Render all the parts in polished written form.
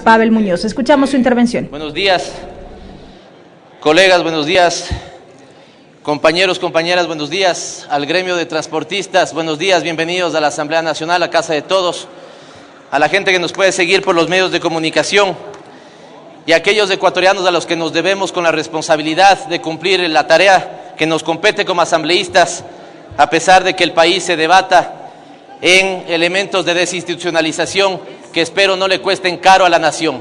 Pavel Muñoz. Escuchamos su intervención. Buenos días, colegas, buenos días, compañeros, compañeras, buenos días al gremio de transportistas, buenos días, bienvenidos a la Asamblea Nacional, a casa de todos, a la gente que nos puede seguir por los medios de comunicación y a aquellos ecuatorianos a los que nos debemos con la responsabilidad de cumplir la tarea que nos compete como asambleístas, a pesar de que el país se debata en elementos de desinstitucionalización que espero no le cuesten caro a la nación,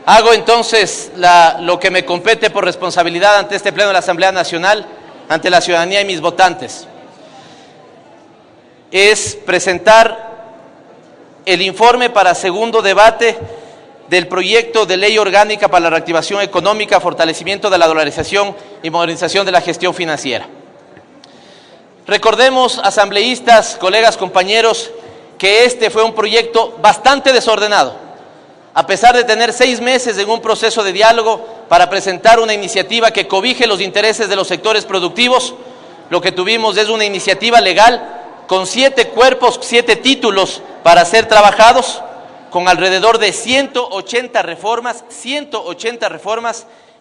Hago entonces lo que me compete por responsabilidad ante este Pleno de la Asamblea Nacional, ante la ciudadanía y mis votantes. Es presentar el informe para segundo debate del proyecto de ley orgánica para la reactivación económica, fortalecimiento de la dolarización y modernización de la gestión financiera. Recordemos, asambleístas, colegas, compañeros, que este fue un proyecto bastante desordenado. A pesar de tener 6 meses en un proceso de diálogo para presentar una iniciativa que cobije los intereses de los sectores productivos, lo que tuvimos es una iniciativa legal con 7 cuerpos, 7 títulos para ser trabajados, con alrededor de 180 reformas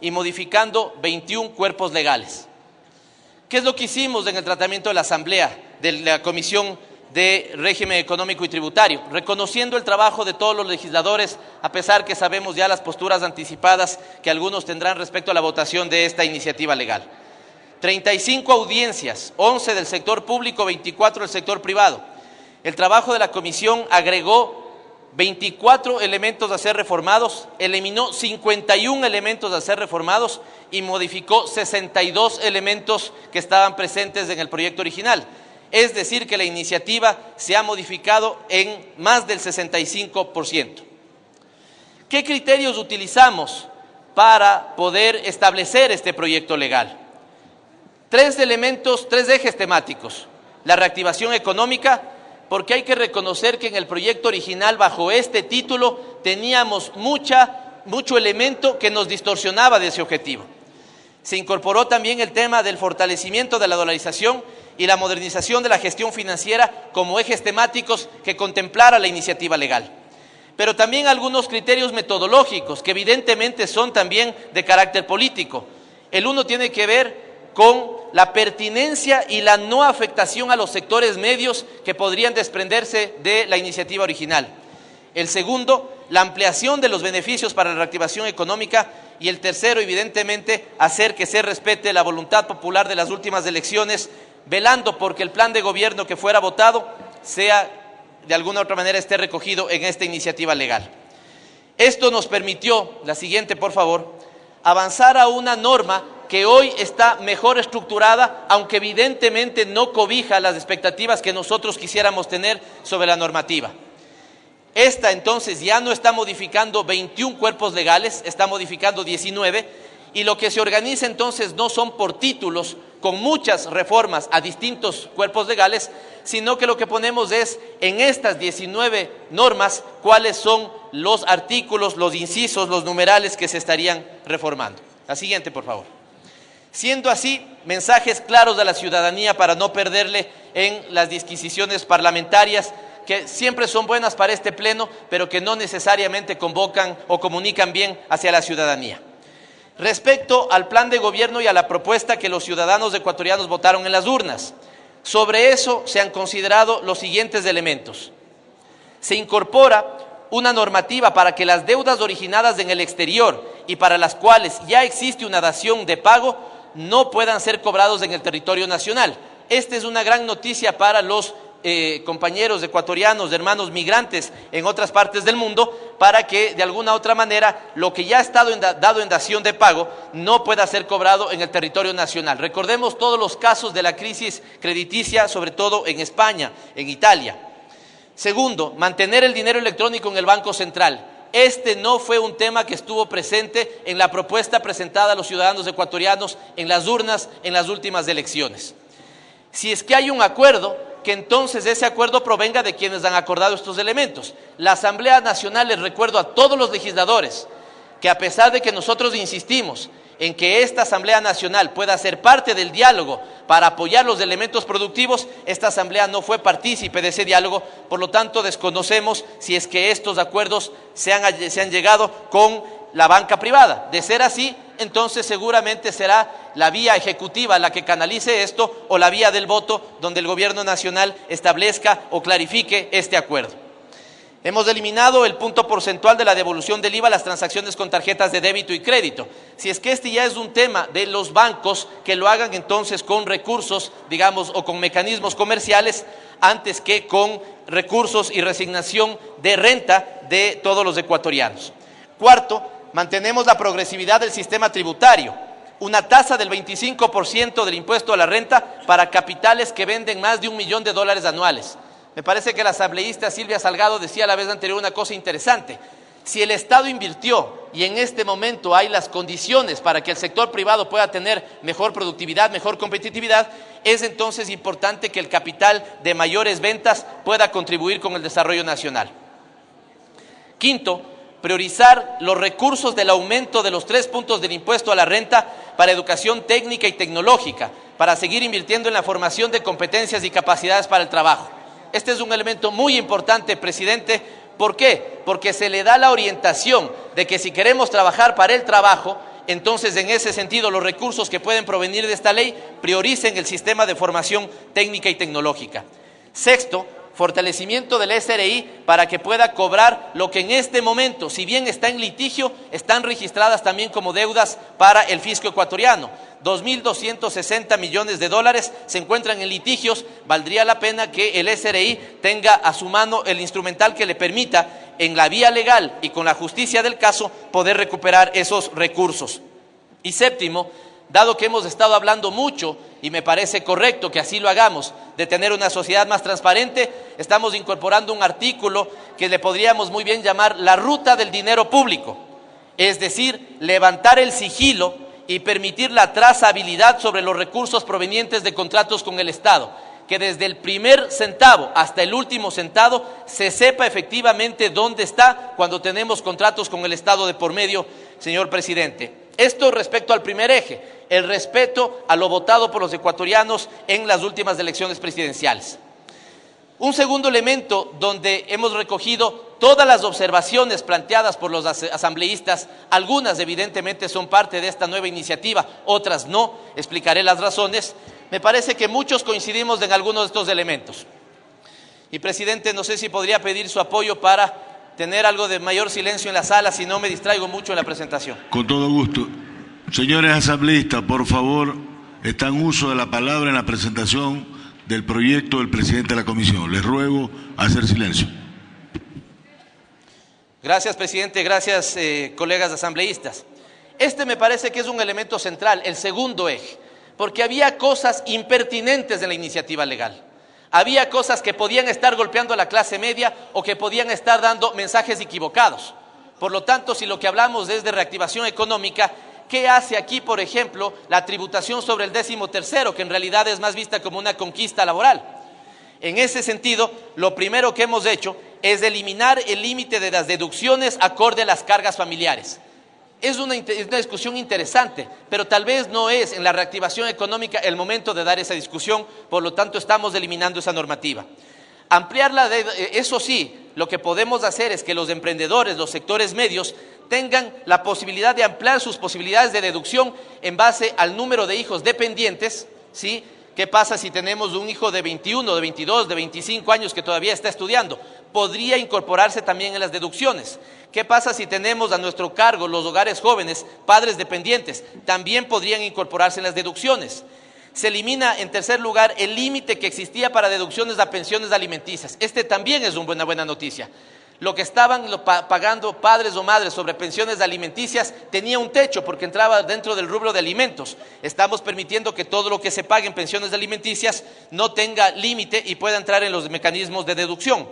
y modificando 21 cuerpos legales. ¿Qué es lo que hicimos en el tratamiento de la Asamblea, de la Comisión de Régimen Económico y Tributario? Reconociendo el trabajo de todos los legisladores, a pesar que sabemos ya las posturas anticipadas que algunos tendrán respecto a la votación de esta iniciativa legal. 35 audiencias, 11 del sector público, 24 del sector privado. El trabajo de la comisión agregó 24 elementos a ser reformados, eliminó 51 elementos a ser reformados y modificó 62 elementos que estaban presentes en el proyecto original. Es decir, que la iniciativa se ha modificado en más del 65%. ¿Qué criterios utilizamos para poder establecer este proyecto legal? 3 elementos, 3 ejes temáticos. La reactivación económica, porque hay que reconocer que en el proyecto original, bajo este título, teníamos mucho elemento que nos distorsionaba de ese objetivo. Se incorporó también el tema del fortalecimiento de la dolarización y la modernización de la gestión financiera como ejes temáticos que contemplara la iniciativa legal. Pero también algunos criterios metodológicos que evidentemente son también de carácter político. El uno tiene que ver con la pertinencia y la no afectación a los sectores medios que podrían desprenderse de la iniciativa original. El segundo, la ampliación de los beneficios para la reactivación económica. Y el tercero, evidentemente, hacer que se respete la voluntad popular de las últimas elecciones, velando porque el plan de gobierno que fuera votado sea, de alguna u otra manera, esté recogido en esta iniciativa legal. Esto nos permitió, la siguiente por favor, avanzar a una norma que hoy está mejor estructurada, aunque evidentemente no cobija las expectativas que nosotros quisiéramos tener sobre la normativa. Esta entonces ya no está modificando 21 cuerpos legales, está modificando 19, y lo que se organiza entonces no son por títulos con muchas reformas a distintos cuerpos legales, sino que lo que ponemos es en estas 19 normas cuáles son los artículos, los incisos, los numerales que se estarían reformando. La siguiente, por favor. Siendo así, mensajes claros a la ciudadanía para no perderle en las disquisiciones parlamentarias que siempre son buenas para este pleno, pero que no necesariamente convocan o comunican bien hacia la ciudadanía. Respecto al plan de gobierno y a la propuesta que los ciudadanos ecuatorianos votaron en las urnas, sobre eso se han considerado los siguientes elementos. Se incorpora una normativa para que las deudas originadas en el exterior y para las cuales ya existe una dación de pago no puedan ser cobrados en el territorio nacional. Esta es una gran noticia para los compañeros ecuatorianos, hermanos migrantes en otras partes del mundo, para que de alguna u otra manera lo que ya ha estado dado en dación de pago no pueda ser cobrado en el territorio nacional. Recordemos todos los casos de la crisis crediticia, sobre todo en España, en Italia. Segundo, mantener el dinero electrónico en el Banco Central. Este no fue un tema que estuvo presente en la propuesta presentada a los ciudadanos ecuatorianos en las urnas en las últimas elecciones. Si es que hay un acuerdo, que entonces ese acuerdo provenga de quienes han acordado estos elementos. La Asamblea Nacional, les recuerdo a todos los legisladores, que a pesar de que nosotros insistimos en que esta Asamblea Nacional pueda ser parte del diálogo para apoyar los elementos productivos, esta Asamblea no fue partícipe de ese diálogo, por lo tanto desconocemos si es que estos acuerdos se han llegado con la banca privada. De ser así, entonces seguramente será la vía ejecutiva la que canalice esto o la vía del voto donde el Gobierno Nacional establezca o clarifique este acuerdo. Hemos eliminado el punto porcentual de la devolución del IVA a las transacciones con tarjetas de débito y crédito. Si es que este ya es un tema de los bancos, que lo hagan entonces con recursos, digamos, o con mecanismos comerciales, antes que con recursos y resignación de renta de todos los ecuatorianos. Cuarto, mantenemos la progresividad del sistema tributario, una tasa del 25% del impuesto a la renta para capitales que venden más de $1 millón anuales. Me parece que la asambleísta Silvia Salgado decía la vez anterior una cosa interesante. Si el Estado invirtió y en este momento hay las condiciones para que el sector privado pueda tener mejor productividad, mejor competitividad, es entonces importante que el capital de mayores ventas pueda contribuir con el desarrollo nacional. Quinto, priorizar los recursos del aumento de los 3 puntos del impuesto a la renta para educación técnica y tecnológica, para seguir invirtiendo en la formación de competencias y capacidades para el trabajo. Este es un elemento muy importante, presidente. ¿Por qué? Porque se le da la orientación de que si queremos trabajar para el trabajo, entonces en ese sentido los recursos que pueden provenir de esta ley prioricen el sistema de formación técnica y tecnológica. Sexto, fortalecimiento del SRI para que pueda cobrar lo que en este momento, si bien está en litigio, están registradas también como deudas para el fisco ecuatoriano. 2.260 millones de dólares se encuentran en litigios. Valdría la pena que el SRI tenga a su mano el instrumental que le permita, en la vía legal y con la justicia del caso, poder recuperar esos recursos. Y séptimo, dado que hemos estado hablando mucho, y me parece correcto que así lo hagamos, de tener una sociedad más transparente, estamos incorporando un artículo que le podríamos muy bien llamar la ruta del dinero público, es decir, levantar el sigilo y permitir la trazabilidad sobre los recursos provenientes de contratos con el Estado, que desde el primer centavo hasta el último centavo se sepa efectivamente dónde está cuando tenemos contratos con el Estado de por medio, señor presidente. Esto respecto al primer eje, el respeto a lo votado por los ecuatorianos en las últimas elecciones presidenciales. Un segundo elemento donde hemos recogido todas las observaciones planteadas por los asambleístas, algunas evidentemente son parte de esta nueva iniciativa, otras no, explicaré las razones. Me parece que muchos coincidimos en algunos de estos elementos. Y presidente, no sé si podría pedir su apoyo para tener algo de mayor silencio en la sala, si no me distraigo mucho en la presentación. Con todo gusto. Señores asambleístas, por favor, está en uso de la palabra en la presentación del proyecto del presidente de la comisión. Les ruego hacer silencio. Gracias, presidente. Gracias, colegas asambleístas. Este me parece que es un elemento central, el segundo eje, porque había cosas impertinentes en la iniciativa legal. Había cosas que podían estar golpeando a la clase media o que podían estar dando mensajes equivocados. Por lo tanto, si lo que hablamos es de reactivación económica, ¿qué hace aquí, por ejemplo, la tributación sobre el 13º, que en realidad es más vista como una conquista laboral? En ese sentido, lo primero que hemos hecho es eliminar el límite de las deducciones acorde a las cargas familiares. Es una discusión interesante, pero tal vez no es en la reactivación económica el momento de dar esa discusión, por lo tanto estamos eliminando esa normativa. Ampliarla, eso sí, lo que podemos hacer es que los emprendedores, los sectores medios, tengan la posibilidad de ampliar sus posibilidades de deducción en base al número de hijos dependientes, ¿sí? ¿Qué pasa si tenemos un hijo de 21, de 22, de 25 años que todavía está estudiando? Podría incorporarse también en las deducciones. ¿Qué pasa si tenemos a nuestro cargo los hogares jóvenes, padres dependientes? También podrían incorporarse en las deducciones. Se elimina, en tercer lugar, el límite que existía para deducciones a pensiones alimenticias. Este también es una buena noticia. Lo que estaban pagando padres o madres sobre pensiones alimenticias tenía un techo porque entraba dentro del rubro de alimentos. Estamos permitiendo que todo lo que se pague en pensiones alimenticias no tenga límite y pueda entrar en los mecanismos de deducción.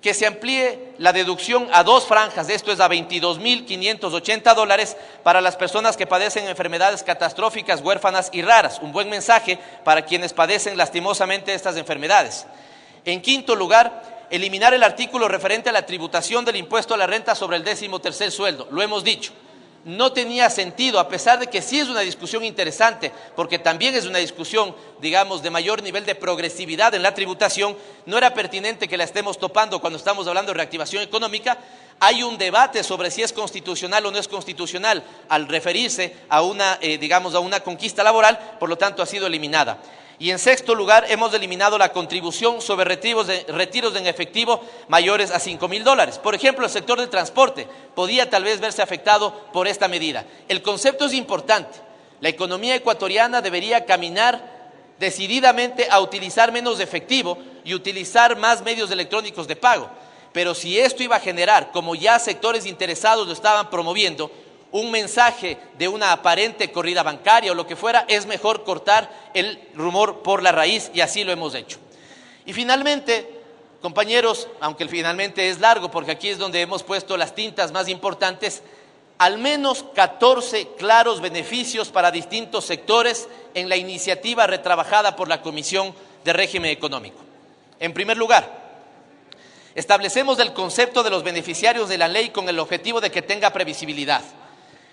Que se amplíe la deducción a 2 franjas, esto es a $22.580 para las personas que padecen enfermedades catastróficas, huérfanas y raras. Un buen mensaje para quienes padecen lastimosamente estas enfermedades. En quinto lugar, eliminar el artículo referente a la tributación del impuesto a la renta sobre el 13º sueldo. Lo hemos dicho. no tenía sentido, a pesar de que sí es una discusión interesante, porque también es una discusión, digamos, de mayor nivel de progresividad en la tributación, no era pertinente que la estemos topando cuando estamos hablando de reactivación económica. Hay un debate sobre si es constitucional o no es constitucional al referirse a una, digamos, a una conquista laboral, por lo tanto ha sido eliminada. Y en sexto lugar, hemos eliminado la contribución sobre retiros en efectivo mayores a $5.000. Por ejemplo, el sector del transporte podía tal vez verse afectado por esta medida. El concepto es importante. La economía ecuatoriana debería caminar decididamente a utilizar menos efectivo y utilizar más medios electrónicos de pago. Pero si esto iba a generar, como ya sectores interesados lo estaban promoviendo, un mensaje de una aparente corrida bancaria o lo que fuera, es mejor cortar el rumor por la raíz, y así lo hemos hecho. Y finalmente, compañeros, aunque finalmente es largo porque aquí es donde hemos puesto las tintas más importantes, al menos 14 claros beneficios para distintos sectores en la iniciativa retrabajada por la Comisión de Régimen Económico. En primer lugar, establecemos el concepto de los beneficiarios de la ley con el objetivo de que tenga previsibilidad.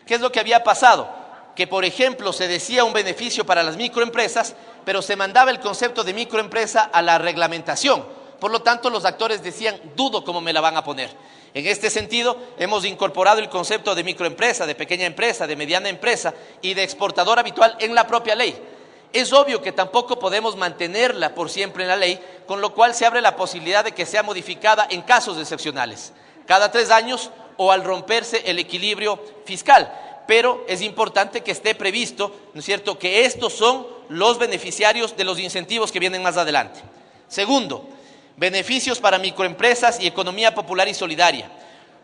¿Qué es lo que había pasado? Que, por ejemplo, se decía un beneficio para las microempresas, pero se mandaba el concepto de microempresa a la reglamentación. Por lo tanto, los actores decían, dudo cómo me la van a poner. En este sentido, hemos incorporado el concepto de microempresa, de pequeña empresa, de mediana empresa y de exportador habitual en la propia ley. Es obvio que tampoco podemos mantenerla por siempre en la ley, con lo cual se abre la posibilidad de que sea modificada en casos excepcionales, cada 3 años o al romperse el equilibrio fiscal. Pero es importante que esté previsto, ¿no es cierto?, que estos son los beneficiarios de los incentivos que vienen más adelante. Segundo, beneficios para microempresas y economía popular y solidaria.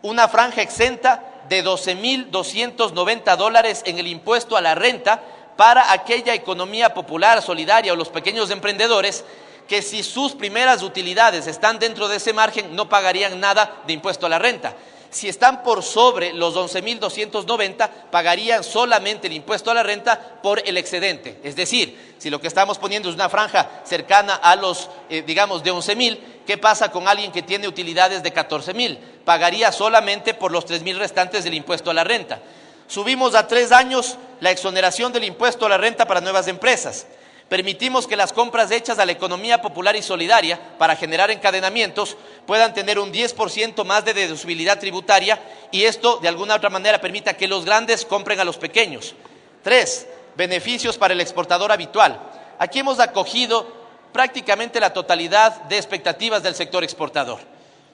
Una franja exenta de $12.290 en el impuesto a la renta para aquella economía popular, solidaria o los pequeños emprendedores que, si sus primeras utilidades están dentro de ese margen, no pagarían nada de impuesto a la renta. Si están por sobre los 11.290, pagarían solamente el impuesto a la renta por el excedente. Es decir, si lo que estamos poniendo es una franja cercana a los, digamos, de 11.000, ¿qué pasa con alguien que tiene utilidades de 14.000? Pagaría solamente por los 3.000 restantes del impuesto a la renta. Subimos a 3 años la exoneración del impuesto a la renta para nuevas empresas. Permitimos que las compras hechas a la economía popular y solidaria para generar encadenamientos puedan tener un 10% más de deducibilidad tributaria, y esto de alguna otra manera permita que los grandes compren a los pequeños. 3. Beneficios para el exportador habitual. Aquí hemos acogido prácticamente la totalidad de expectativas del sector exportador.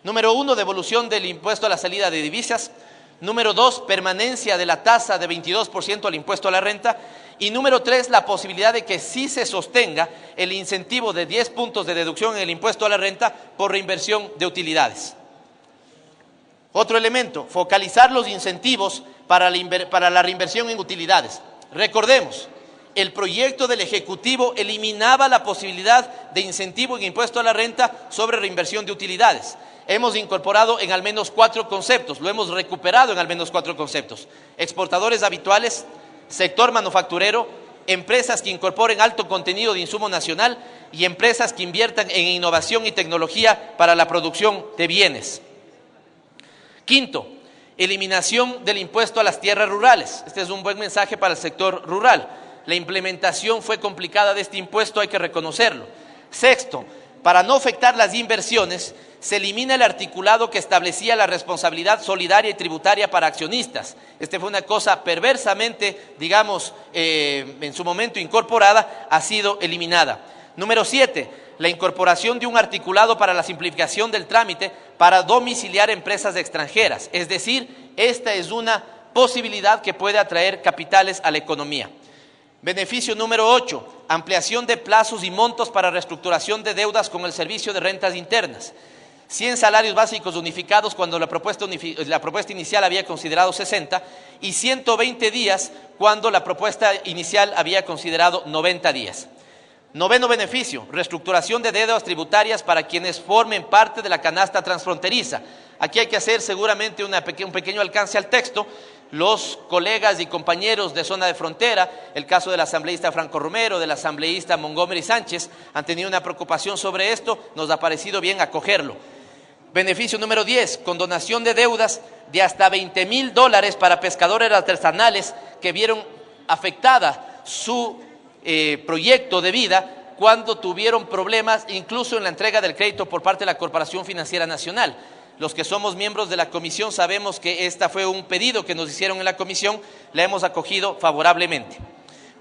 Número 1, devolución del impuesto a la salida de divisas. Número 2, permanencia de la tasa de 22% al impuesto a la renta. Y número 3, la posibilidad de que sí se sostenga el incentivo de 10 puntos de deducción en el impuesto a la renta por reinversión de utilidades. Otro elemento, focalizar los incentivos para la reinversión en utilidades. Recordemos, el proyecto del Ejecutivo eliminaba la posibilidad de incentivo en impuesto a la renta sobre reinversión de utilidades. Hemos incorporado en al menos 4 conceptos, lo hemos recuperado en al menos 4 conceptos. Exportadores habituales, sector manufacturero, empresas que incorporen alto contenido de insumo nacional y empresas que inviertan en innovación y tecnología para la producción de bienes. Quinto, eliminación del impuesto a las tierras rurales. Este es un buen mensaje para el sector rural. La implementación fue complicada de este impuesto, hay que reconocerlo. Sexto, para no afectar las inversiones, se elimina el articulado que establecía la responsabilidad solidaria y tributaria para accionistas. Esta fue una cosa perversamente, digamos, en su momento incorporada, ha sido eliminada. Número 7, la incorporación de un articulado para la simplificación del trámite para domiciliar empresas extranjeras. Es decir, esta es una posibilidad que puede atraer capitales a la economía. Beneficio número 8, ampliación de plazos y montos para reestructuración de deudas con el servicio de rentas internas. 100 salarios básicos unificados cuando la propuesta inicial había considerado 60 y 120 días cuando la propuesta inicial había considerado 90 días. Noveno beneficio, reestructuración de deudas tributarias para quienes formen parte de la canasta transfronteriza. Aquí hay que hacer seguramente un pequeño alcance al texto. Los colegas y compañeros de zona de frontera, el caso del asambleísta Franco Romero, del asambleísta Montgomery Sánchez, han tenido una preocupación sobre esto, nos ha parecido bien acogerlo. Beneficio número 10, condonación de deudas de hasta $20,000 para pescadores artesanales que vieron afectada su proyecto de vida cuando tuvieron problemas incluso en la entrega del crédito por parte de la Corporación Financiera Nacional. Los que somos miembros de la comisión sabemos que este fue un pedido que nos hicieron en la comisión, la hemos acogido favorablemente.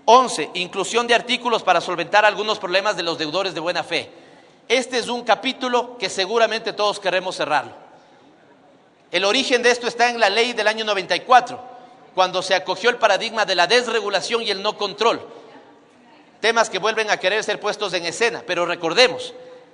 11, inclusión de artículos para solventar algunos problemas de los deudores de buena fe. Este es un capítulo que seguramente todos queremos cerrarlo. El origen de esto está en la ley del año 94, cuando se acogió el paradigma de la desregulación y el no control. Temas que vuelven a querer ser puestos en escena, pero recordemos,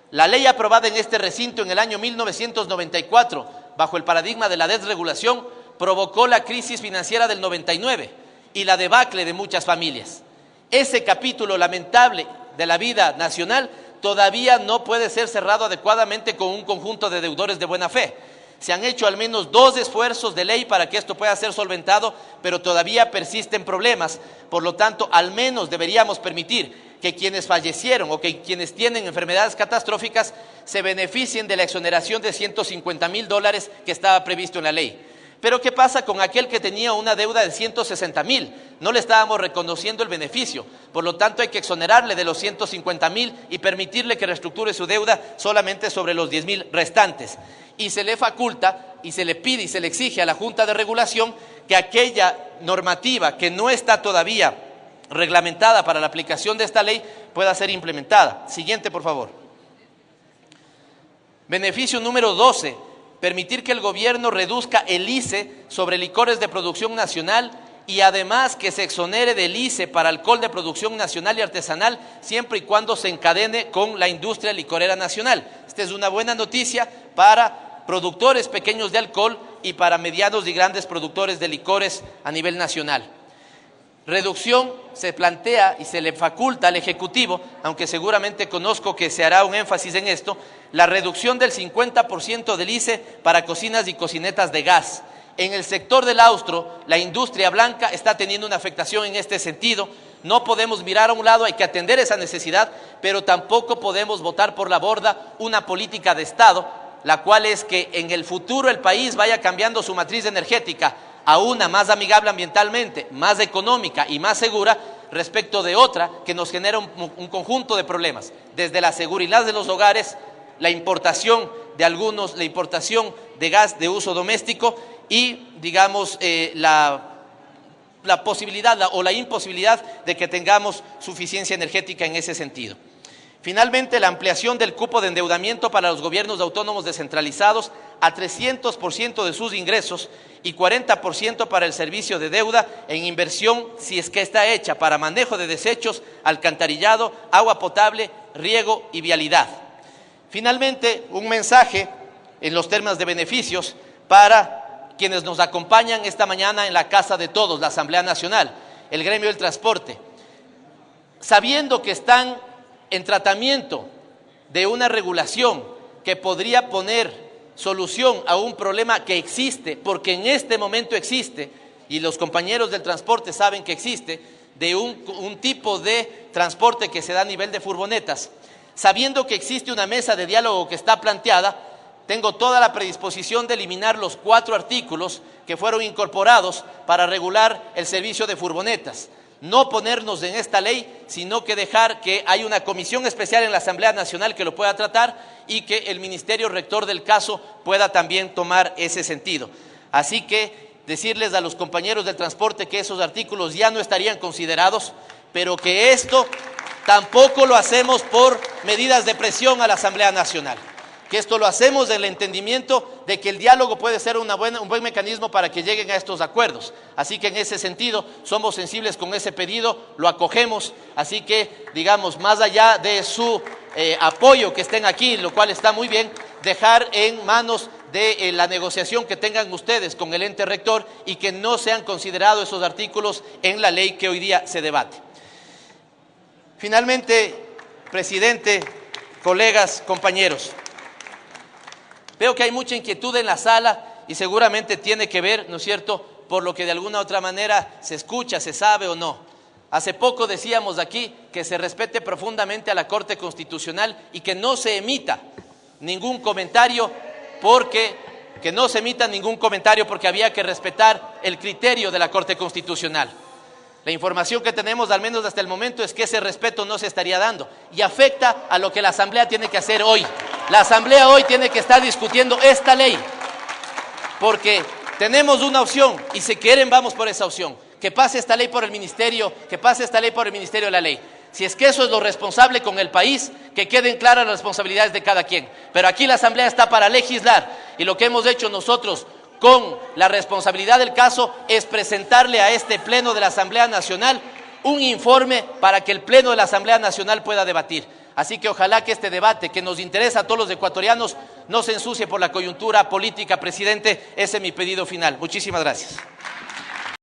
la ley aprobada en este recinto en el año 1994, bajo el paradigma de la desregulación, provocó la crisis financiera del 99 y la debacle de muchas familias. Ese capítulo lamentable de la vida nacional todavía no puede ser cerrado adecuadamente con un conjunto de deudores de buena fe. Se han hecho al menos 2 esfuerzos de ley para que esto pueda ser solventado, pero todavía persisten problemas. Por lo tanto, al menos deberíamos permitir que quienes fallecieron o que quienes tienen enfermedades catastróficas se beneficien de la exoneración de $150,000 que estaba previsto en la ley. Pero ¿qué pasa con aquel que tenía una deuda de $160,000? No le estábamos reconociendo el beneficio, por lo tanto hay que exonerarle de los $150,000 y permitirle que reestructure su deuda solamente sobre los $10,000 restantes. Y se le faculta y se le pide y se le exige a la Junta de Regulación que aquella normativa que no está todavía reglamentada para la aplicación de esta ley pueda ser implementada. Siguiente, por favor. Beneficio número 12. Permitir que el gobierno reduzca el ICE sobre licores de producción nacional y además que se exonere del ICE para alcohol de producción nacional y artesanal siempre y cuando se encadene con la industria licorera nacional. Esta es una buena noticia para productores pequeños de alcohol y para medianos y grandes productores de licores a nivel nacional. Reducción se plantea y se le faculta al Ejecutivo, aunque seguramente conozco que se hará un énfasis en esto, la reducción del 50% del ICE para cocinas y cocinetas de gas. En el sector del austro, la industria blanca está teniendo una afectación en este sentido. No podemos mirar a un lado, hay que atender esa necesidad, pero tampoco podemos botar por la borda una política de Estado, la cual es que en el futuro el país vaya cambiando su matriz energética a una más amigable ambientalmente, más económica y más segura respecto de otra que nos genera un conjunto de problemas, desde la seguridad de los hogares, la importación de gas de uso doméstico y, digamos, la posibilidad o la imposibilidad de que tengamos suficiencia energética en ese sentido. Finalmente, la ampliación del cupo de endeudamiento para los gobiernos autónomos descentralizados a 300% de sus ingresos y 40% para el servicio de deuda en inversión si es que está hecha para manejo de desechos, alcantarillado, agua potable, riego y vialidad. Finalmente, un mensaje en los temas de beneficios para quienes nos acompañan esta mañana en la Casa de Todos, la Asamblea Nacional, el gremio del transporte. Sabiendo que están en tratamiento de una regulación que podría poner solución a un problema que existe, porque en este momento existe, y los compañeros del transporte saben que existe, de un tipo de transporte que se da a nivel de furgonetas. Sabiendo que existe una mesa de diálogo que está planteada, tengo toda la predisposición de eliminar los 4 artículos que fueron incorporados para regular el servicio de furgonetas. No ponernos en esta ley, sino que dejar que haya una comisión especial en la Asamblea Nacional que lo pueda tratar y que el Ministerio Rector del caso pueda también tomar ese sentido. Así que decirles a los compañeros del transporte que esos artículos ya no estarían considerados, pero que esto tampoco lo hacemos por medidas de presión a la Asamblea Nacional, que esto lo hacemos en el entendimiento de que el diálogo puede ser un buen mecanismo para que lleguen a estos acuerdos. Así que en ese sentido somos sensibles con ese pedido, lo acogemos, así que digamos, más allá de su apoyo que estén aquí, lo cual está muy bien, dejar en manos de la negociación que tengan ustedes con el ente rector y que no sean considerados esos artículos en la ley que hoy día se debate. Finalmente, presidente, colegas, compañeros, veo que hay mucha inquietud en la sala y seguramente tiene que ver, ¿no es cierto?, por lo que de alguna u otra manera se escucha, se sabe o no. Hace poco decíamos aquí que se respete profundamente a la Corte Constitucional y que no se emita ningún comentario que no se emita ningún comentario porque había que respetar el criterio de la Corte Constitucional. La información que tenemos, al menos hasta el momento, es que ese respeto no se estaría dando y afecta a lo que la Asamblea tiene que hacer hoy. La Asamblea hoy tiene que estar discutiendo esta ley, porque tenemos una opción y si quieren vamos por esa opción, que pase esta ley por el Ministerio, que pase esta ley por el Ministerio de la Ley. Si es que eso es lo responsable con el país, que queden claras las responsabilidades de cada quien. Pero aquí la Asamblea está para legislar y lo que hemos hecho nosotros con la responsabilidad del caso es presentarle a este Pleno de la Asamblea Nacional un informe para que el Pleno de la Asamblea Nacional pueda debatir. Así que ojalá que este debate que nos interesa a todos los ecuatorianos no se ensucie por la coyuntura política, presidente. Ese es mi pedido final. Muchísimas gracias.